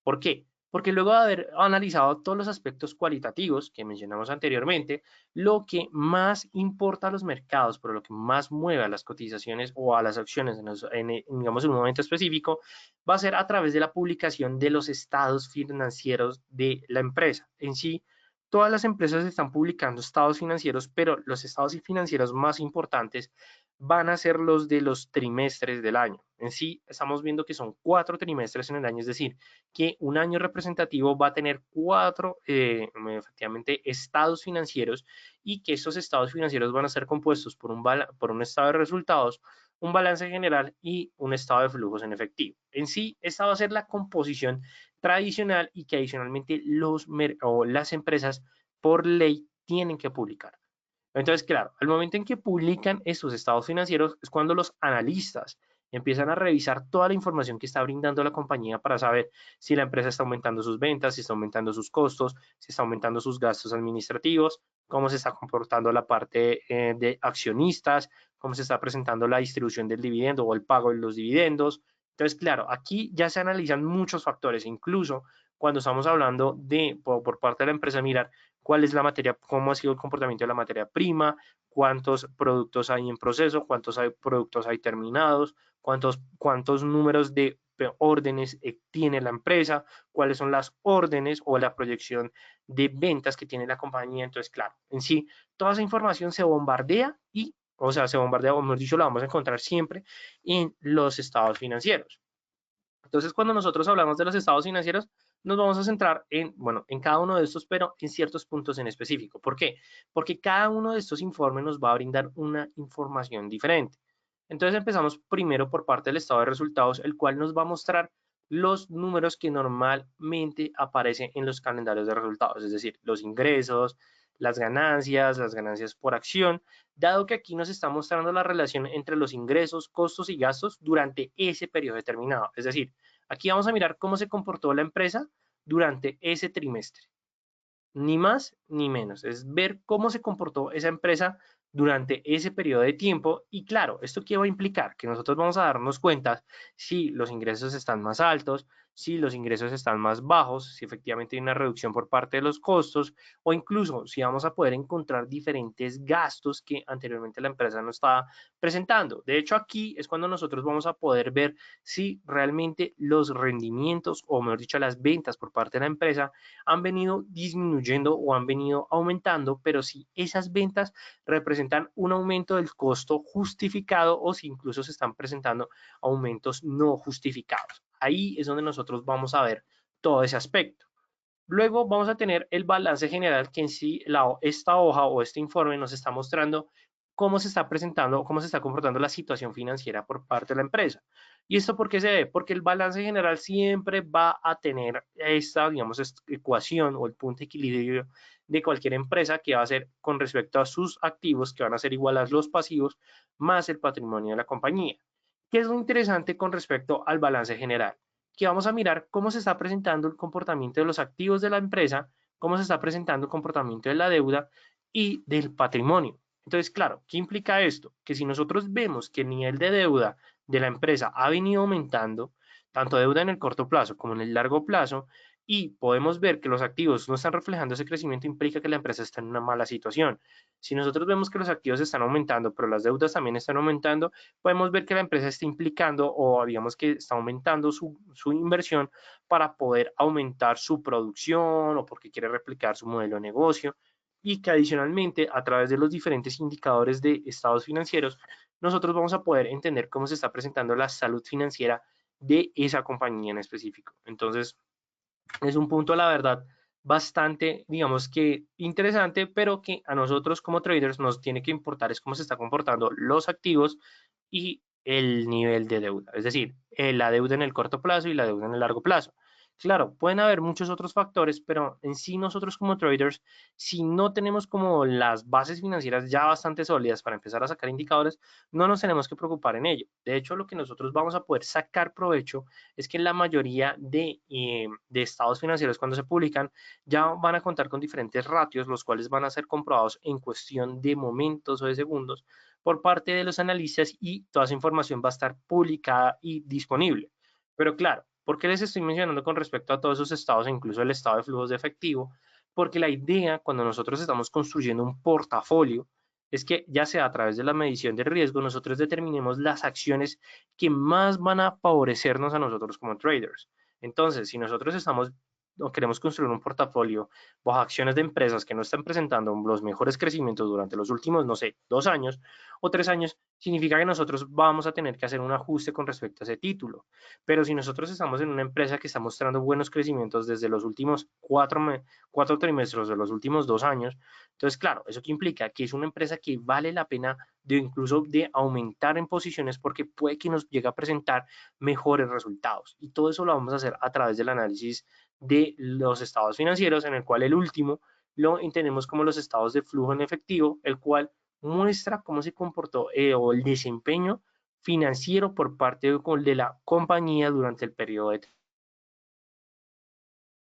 ¿Por qué? Porque luego de haber analizado todos los aspectos cualitativos que mencionamos anteriormente, lo que más importa a los mercados, pero lo que más mueve a las cotizaciones o a las acciones digamos, en un momento específico, va a ser a través de la publicación de los estados financieros de la empresa. En sí, todas las empresas están publicando estados financieros, pero los estados financieros más importantes van a ser los de los trimestres del año. En sí, estamos viendo que son 4 trimestres en el año, es decir, que un año representativo va a tener 4, efectivamente, estados financieros y que esos estados financieros van a ser compuestos por un estado de resultados, un balance general y un estado de flujos en efectivo. En sí, esta va a ser la composición tradicional y que adicionalmente las empresas por ley tienen que publicar. Entonces, claro, al momento en que publican estos estados financieros es cuando los analistas empiezan a revisar toda la información que está brindando la compañía para saber si la empresa está aumentando sus ventas, si está aumentando sus costos, si está aumentando sus gastos administrativos, cómo se está comportando la parte de accionistas, cómo se está presentando la distribución del dividendo o el pago de los dividendos. Entonces, claro, aquí ya se analizan muchos factores, incluso cuando estamos hablando por parte de la empresa, mirar cuál es la materia, cómo ha sido el comportamiento de la materia prima, cuántos productos hay en proceso, cuántos productos hay terminados, cuántos números de órdenes tiene la empresa, cuáles son las órdenes o la proyección de ventas que tiene la compañía. Entonces, claro, en sí, toda esa información se bombardea o sea, se bombardea, o mejor dicho, la vamos a encontrar siempre en los estados financieros. Entonces, cuando nosotros hablamos de los estados financieros, nos vamos a centrar en, bueno, en cada uno de estos, pero en ciertos puntos en específico. ¿Por qué? Porque cada uno de estos informes nos va a brindar una información diferente. Entonces empezamos primero por parte del estado de resultados, el cual nos va a mostrar los números que normalmente aparecen en los calendarios de resultados, es decir, los ingresos, las ganancias por acción, dado que aquí nos está mostrando la relación entre los ingresos, costos y gastos durante ese periodo determinado. Es decir, aquí vamos a mirar cómo se comportó la empresa durante ese trimestre. Ni más ni menos. Es ver cómo se comportó esa empresa durante ese periodo de tiempo. Y claro, ¿esto qué va a implicar? Que nosotros vamos a darnos cuenta si los ingresos están más altos, si los ingresos están más bajos, si efectivamente hay una reducción por parte de los costos, o incluso si vamos a poder encontrar diferentes gastos que anteriormente la empresa no estaba presentando. De hecho, aquí es cuando nosotros vamos a poder ver si realmente los rendimientos, o mejor dicho, las ventas por parte de la empresa han venido disminuyendo o han venido aumentando, pero si esas ventas representan un aumento del costo justificado o si incluso se están presentando aumentos no justificados. Ahí es donde nosotros vamos a ver todo ese aspecto. Luego vamos a tener el balance general que en sí esta hoja o este informe nos está mostrando cómo se está presentando, cómo se está comportando la situación financiera por parte de la empresa. ¿Y esto por qué se debe? Porque el balance general siempre va a tener esta, digamos, esta ecuación o el punto de equilibrio de cualquier empresa que va a ser con respecto a sus activos, que van a ser igual a los pasivos, más el patrimonio de la compañía. ¿Qué es lo interesante con respecto al balance general? Que vamos a mirar cómo se está presentando el comportamiento de los activos de la empresa, cómo se está presentando el comportamiento de la deuda y del patrimonio. Entonces, claro, ¿qué implica esto? Que si nosotros vemos que el nivel de deuda de la empresa ha venido aumentando, tanto deuda en el corto plazo como en el largo plazo, y podemos ver que los activos no están reflejando ese crecimiento, implica que la empresa está en una mala situación. Si nosotros vemos que los activos están aumentando, pero las deudas también están aumentando, podemos ver que la empresa está implicando o digamos que está aumentando su inversión para poder aumentar su producción o porque quiere replicar su modelo de negocio y que adicionalmente a través de los diferentes indicadores de estados financieros nosotros vamos a poder entender cómo se está presentando la salud financiera de esa compañía en específico. Entonces, es un punto, la verdad, bastante, digamos que interesante, pero que a nosotros como traders nos tiene que importar es cómo se está comportando los activos y el nivel de deuda, es decir, la deuda en el corto plazo y la deuda en el largo plazo. Claro, pueden haber muchos otros factores, pero en sí nosotros como traders, si no tenemos como las bases financieras ya bastante sólidas para empezar a sacar indicadores, no nos tenemos que preocupar en ello. De hecho, lo que nosotros vamos a poder sacar provecho es que la mayoría de estados financieros cuando se publican ya van a contar con diferentes ratios, los cuales van a ser comprobados en cuestión de momentos o de segundos por parte de los analistas y toda esa información va a estar publicada y disponible. Pero claro, ¿por qué les estoy mencionando con respecto a todos esos estados e incluso el estado de flujos de efectivo? Porque la idea cuando nosotros estamos construyendo un portafolio es que ya sea a través de la medición de riesgo, nosotros determinemos las acciones que más van a favorecernos a nosotros como traders. Entonces, si nosotros estamos o queremos construir un portafolio bajo acciones de empresas que no están presentando los mejores crecimientos durante los últimos, no sé, 2 años o 3 años, significa que nosotros vamos a tener que hacer un ajuste con respecto a ese título. Pero si nosotros estamos en una empresa que está mostrando buenos crecimientos desde los últimos 4 trimestres de los últimos 2 años, entonces, claro, ¿eso qué implica? Que es una empresa que vale la pena de incluso de aumentar en posiciones porque puede que nos llegue a presentar mejores resultados. Y todo eso lo vamos a hacer a través del análisis de los estados financieros, en el cual el último lo entendemos como los estados de flujo en efectivo, el cual muestra cómo se comportó o el desempeño financiero por parte de la compañía durante el periodo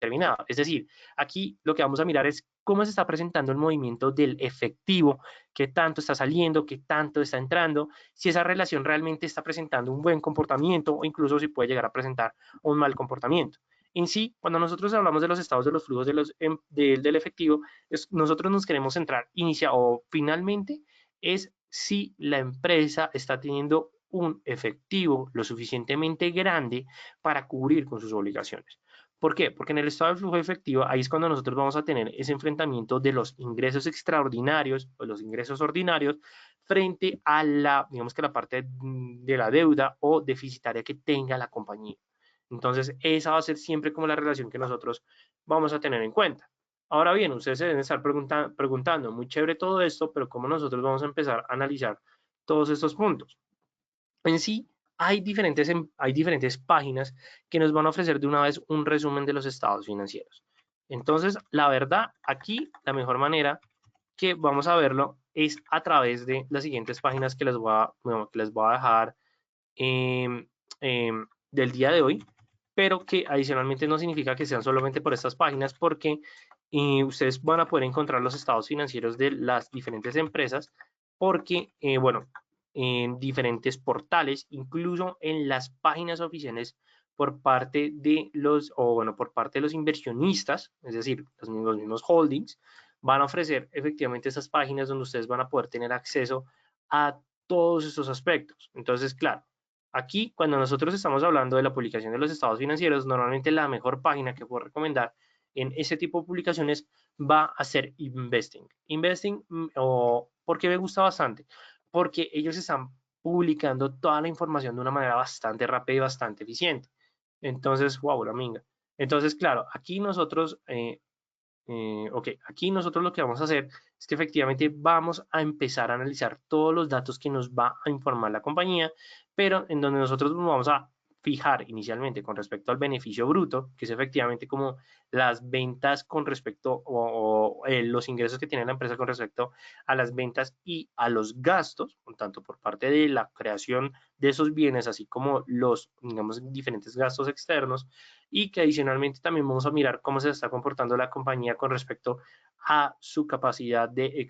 determinado. Es decir, aquí lo que vamos a mirar es cómo se está presentando el movimiento del efectivo, qué tanto está saliendo, qué tanto está entrando, si esa relación realmente está presentando un buen comportamiento o incluso si puede llegar a presentar un mal comportamiento. En sí, cuando nosotros hablamos de los estados de los flujos del efectivo, nosotros nos queremos centrar inicia o finalmente es si la empresa está teniendo un efectivo lo suficientemente grande para cubrir con sus obligaciones. ¿Por qué? Porque en el estado de flujo efectivo, ahí es cuando nosotros vamos a tener ese enfrentamiento de los ingresos extraordinarios o los ingresos ordinarios frente a la, digamos que la parte de la deuda o deficitaria que tenga la compañía. Entonces, esa va a ser siempre como la relación que nosotros vamos a tener en cuenta. Ahora bien, ustedes se deben estar preguntando, muy chévere todo esto, pero ¿cómo nosotros vamos a empezar a analizar todos estos puntos? En sí, hay diferentes páginas que nos van a ofrecer de una vez un resumen de los estados financieros. Entonces, la verdad, aquí la mejor manera que vamos a verlo es a través de las siguientes páginas que que les voy a dejar eh, del día de hoy, pero que adicionalmente no significa que sean solamente por estas páginas, porque ustedes van a poder encontrar los estados financieros de las diferentes empresas, porque, bueno, en diferentes portales, incluso en las páginas oficiales por parte de por parte de los inversionistas, es decir, los mismos holdings, van a ofrecer efectivamente esas páginas donde ustedes van a poder tener acceso a todos estos aspectos. Entonces, claro, aquí, cuando nosotros estamos hablando de la publicación de los estados financieros, normalmente la mejor página que puedo recomendar en ese tipo de publicaciones va a ser Investing. Investing, ¿por qué me gusta bastante? Porque ellos están publicando toda la información de una manera bastante rápida y bastante eficiente. Entonces, wow, la minga. Entonces, claro, aquí nosotros ok, aquí nosotros lo que vamos a hacer es que efectivamente vamos a empezar a analizar todos los datos que nos va a informar la compañía, pero en donde nosotros nos vamos a fijar inicialmente con respecto al beneficio bruto, que es efectivamente como las ventas con respecto los ingresos que tiene la empresa con respecto a las ventas y a los gastos, tanto por parte de la creación de esos bienes, así como los, digamos, diferentes gastos externos, y que adicionalmente también vamos a mirar cómo se está comportando la compañía con respecto a su capacidad de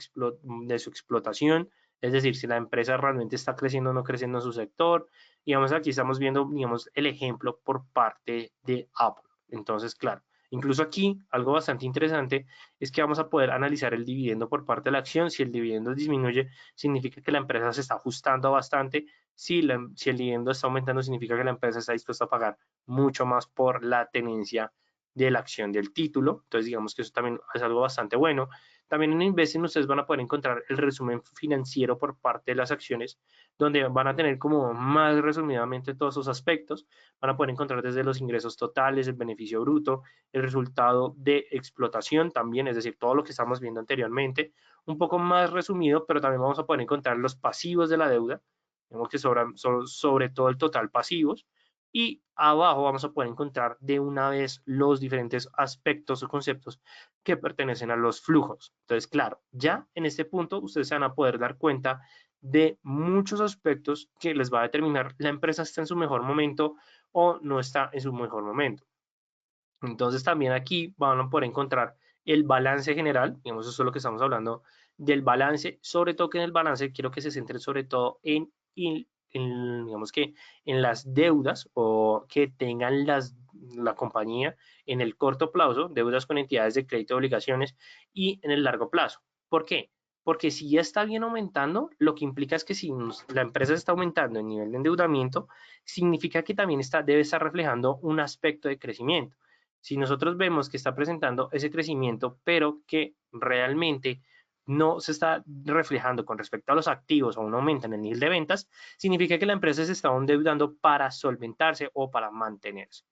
su explotación, es decir, si la empresa realmente está creciendo o no creciendo en su sector. Digamos, aquí estamos viendo, digamos, el ejemplo por parte de Apple. Entonces, claro, incluso aquí algo bastante interesante es que vamos a poder analizar el dividendo por parte de la acción. Si el dividendo disminuye, significa que la empresa se está ajustando bastante. Si el dividendo está aumentando, significa que la empresa está dispuesta a pagar mucho más por la tenencia de la acción del título. Entonces, digamos que eso también es algo bastante bueno. También en Investing ustedes van a poder encontrar el resumen financiero por parte de las acciones, donde van a tener como más resumidamente todos esos aspectos. Van a poder encontrar desde los ingresos totales, el beneficio bruto, el resultado de explotación también, es decir, todo lo que estamos viendo anteriormente, un poco más resumido, pero también vamos a poder encontrar los pasivos de la deuda, digamos que sobre todo el total pasivos, y abajo vamos a poder encontrar de una vez los diferentes aspectos o conceptos que pertenecen a los flujos. Entonces, claro, ya en este punto ustedes se van a poder dar cuenta de muchos aspectos que les va a determinar la empresa está en su mejor momento o no está en su mejor momento. Entonces, también aquí van a poder encontrar el balance general, digamos, eso es lo que estamos hablando del balance, sobre todo que en el balance quiero que se centre sobre todo digamos que en las deudas o que tengan la compañía en el corto plazo, deudas con entidades de crédito de obligaciones, y en el largo plazo. ¿Por qué? Porque si ya está bien aumentando, lo que implica es que si la empresa está aumentando el nivel de endeudamiento, significa que también debe estar reflejando un aspecto de crecimiento. Si nosotros vemos que está presentando ese crecimiento, pero que realmente no se está reflejando con respecto a los activos o un aumento en el nivel de ventas, significa que la empresa se está endeudando para solventarse o para mantenerse.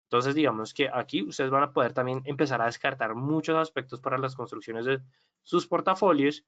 Entonces, digamos que aquí ustedes van a poder también empezar a descartar muchos aspectos para las construcciones de sus portafolios,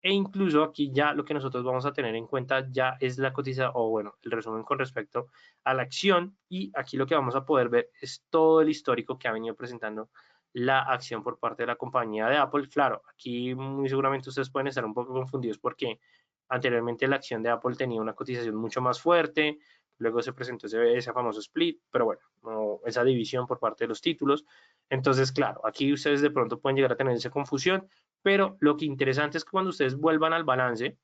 e incluso aquí ya lo que nosotros vamos a tener en cuenta ya es la cotización o bueno, el resumen con respecto a la acción, y aquí lo que vamos a poder ver es todo el histórico que ha venido presentando la acción por parte de la compañía de Apple. Claro, aquí muy seguramente ustedes pueden estar un poco confundidos porque anteriormente la acción de Apple tenía una cotización mucho más fuerte, luego se presentó ese famoso split, pero bueno, no, esa división por parte de los títulos. Entonces, claro, aquí ustedes de pronto pueden llegar a tener esa confusión, pero lo que interesante es que cuando ustedes vuelvan al balance,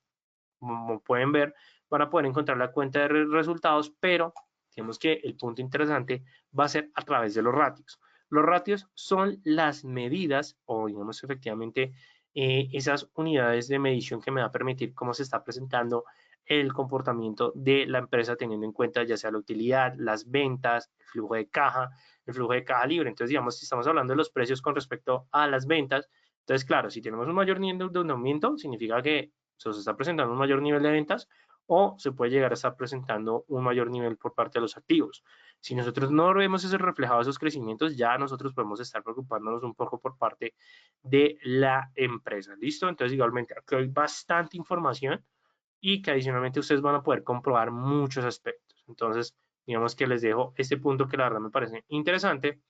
como pueden ver, van a poder encontrar la cuenta de resultados, pero digamos que el punto interesante va a ser a través de los ratios. Los ratios son las medidas o digamos efectivamente esas unidades de medición que me va a permitir cómo se está presentando el comportamiento de la empresa teniendo en cuenta ya sea la utilidad, las ventas, el flujo de caja libre. Entonces, digamos, si estamos hablando de los precios con respecto a las ventas, entonces, claro, si tenemos un mayor nivel de endeudamiento, significa que se está presentando un mayor nivel de ventas o se puede llegar a estar presentando un mayor nivel por parte de los activos. Si nosotros no vemos ese reflejado, esos crecimientos, ya nosotros podemos estar preocupándonos un poco por parte de la empresa. ¿Listo? Entonces, igualmente, aquí hay bastante información y que adicionalmente ustedes van a poder comprobar muchos aspectos. Entonces, digamos que les dejo este punto que la verdad me parece interesante.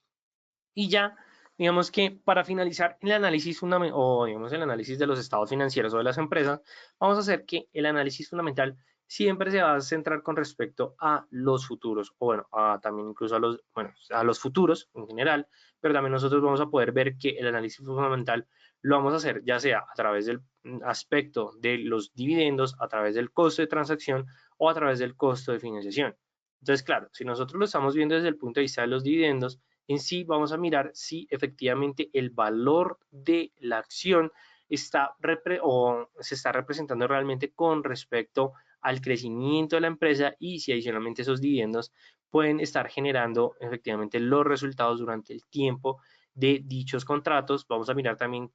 Y ya, digamos que para finalizar el análisis fundamental, o digamos el análisis de los estados financieros o de las empresas, vamos a hacer que el análisis fundamental siempre se va a centrar con respecto a los futuros, o bueno, también incluso a los futuros en general, pero también nosotros vamos a poder ver que el análisis fundamental lo vamos a hacer ya sea a través del aspecto de los dividendos, a través del costo de transacción o a través del costo de financiación. Entonces, claro, si nosotros lo estamos viendo desde el punto de vista de los dividendos, en sí vamos a mirar si efectivamente el valor de la acción se está representando realmente con respecto al crecimiento de la empresa y si adicionalmente esos dividendos pueden estar generando efectivamente los resultados durante el tiempo de dichos contratos. Vamos a mirar también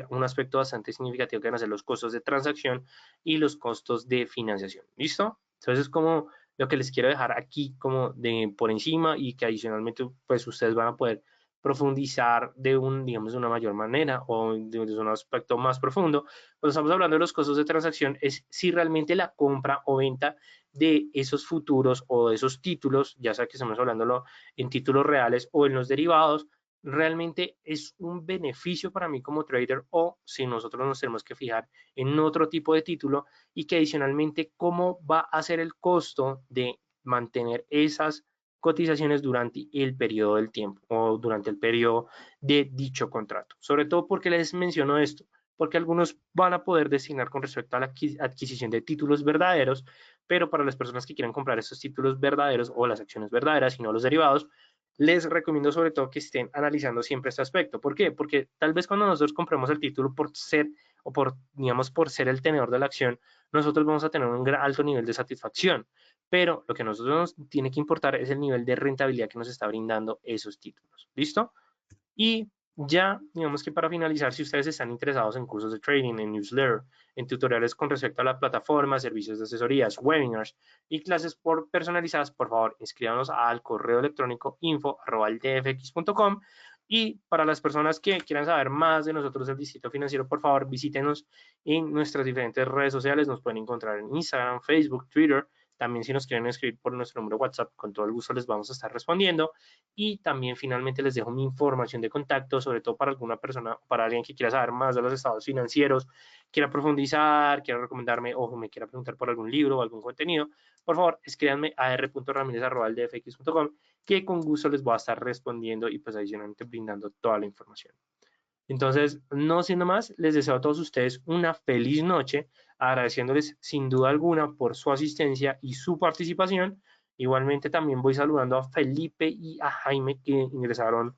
un aspecto bastante significativo que van a ser los costos de transacción y los costos de financiación. ¿Listo? Entonces es como lo que les quiero dejar aquí como de por encima y que adicionalmente pues ustedes van a poder profundizar digamos, de una mayor manera o de un aspecto más profundo. Cuando estamos hablando de los costos de transacción es si realmente la compra o venta de esos futuros o de esos títulos, ya sea que estamos hablando en títulos reales o en los derivados, realmente es un beneficio para mí como trader o si nosotros nos tenemos que fijar en otro tipo de título y que adicionalmente cómo va a ser el costo de mantener esas cotizaciones durante el periodo del tiempo o durante el periodo de dicho contrato. Sobre todo porque les menciono esto, porque algunos van a poder designar con respecto a la adquisición de títulos verdaderos, pero para las personas que quieran comprar esos títulos verdaderos o las acciones verdaderas y no los derivados, les recomiendo sobre todo que estén analizando siempre este aspecto. ¿Por qué? Porque tal vez cuando nosotros compremos el título por ser o por, digamos, por ser el tenedor de la acción, nosotros vamos a tener un alto nivel de satisfacción. Pero lo que a nosotros nos tiene que importar es el nivel de rentabilidad que nos está brindando esos títulos. ¿Listo? Y ya, digamos que para finalizar, si ustedes están interesados en cursos de trading, en newsletter, en tutoriales con respecto a la plataforma, servicios de asesorías, webinars y clases personalizadas, por favor, inscríbanos al correo electrónico info@dfx.com. Y para las personas que quieran saber más de nosotros, el Distrito Financiero, por favor, visítenos en nuestras diferentes redes sociales. Nos pueden encontrar en Instagram, Facebook, Twitter. También si nos quieren escribir por nuestro número WhatsApp, con todo el gusto les vamos a estar respondiendo. Y también finalmente les dejo mi información de contacto, sobre todo para alguna persona, para alguien que quiera saber más de los estados financieros, quiera profundizar, quiera recomendarme o me quiera preguntar por algún libro o algún contenido. Por favor, escríbanme a r.ramirez@dfx.com que con gusto les voy a estar respondiendo y pues adicionalmente brindando toda la información. Entonces, no siendo más, les deseo a todos ustedes una feliz noche, agradeciéndoles sin duda alguna por su asistencia y su participación. Igualmente también voy saludando a Felipe y a Jaime que ingresaron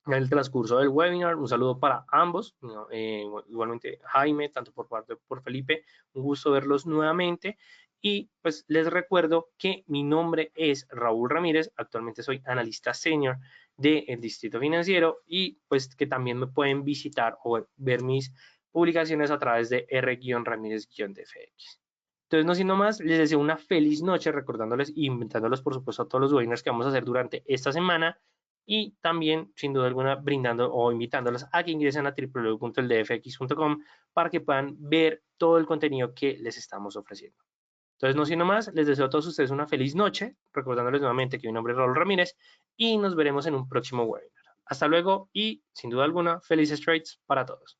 en el transcurso del webinar. Un saludo para ambos, ¿no? Igualmente Jaime, tanto por parte por Felipe, un gusto verlos nuevamente. Y pues les recuerdo que mi nombre es Raúl Ramírez, actualmente soy analista senior del Distrito Financiero y pues que también me pueden visitar o ver mis publicaciones a través de R-Ramírez-DFX. Entonces, no siendo más, les deseo una feliz noche, recordándoles e inventándoles, por supuesto, a todos los webinars que vamos a hacer durante esta semana y también, sin duda alguna, brindando o invitándolos a que ingresen a www.eldfx.com para que puedan ver todo el contenido que les estamos ofreciendo. Entonces, no siendo más, les deseo a todos ustedes una feliz noche, recordándoles nuevamente que mi nombre es Raúl Ramírez y nos veremos en un próximo webinar. Hasta luego y, sin duda alguna, felices trades para todos.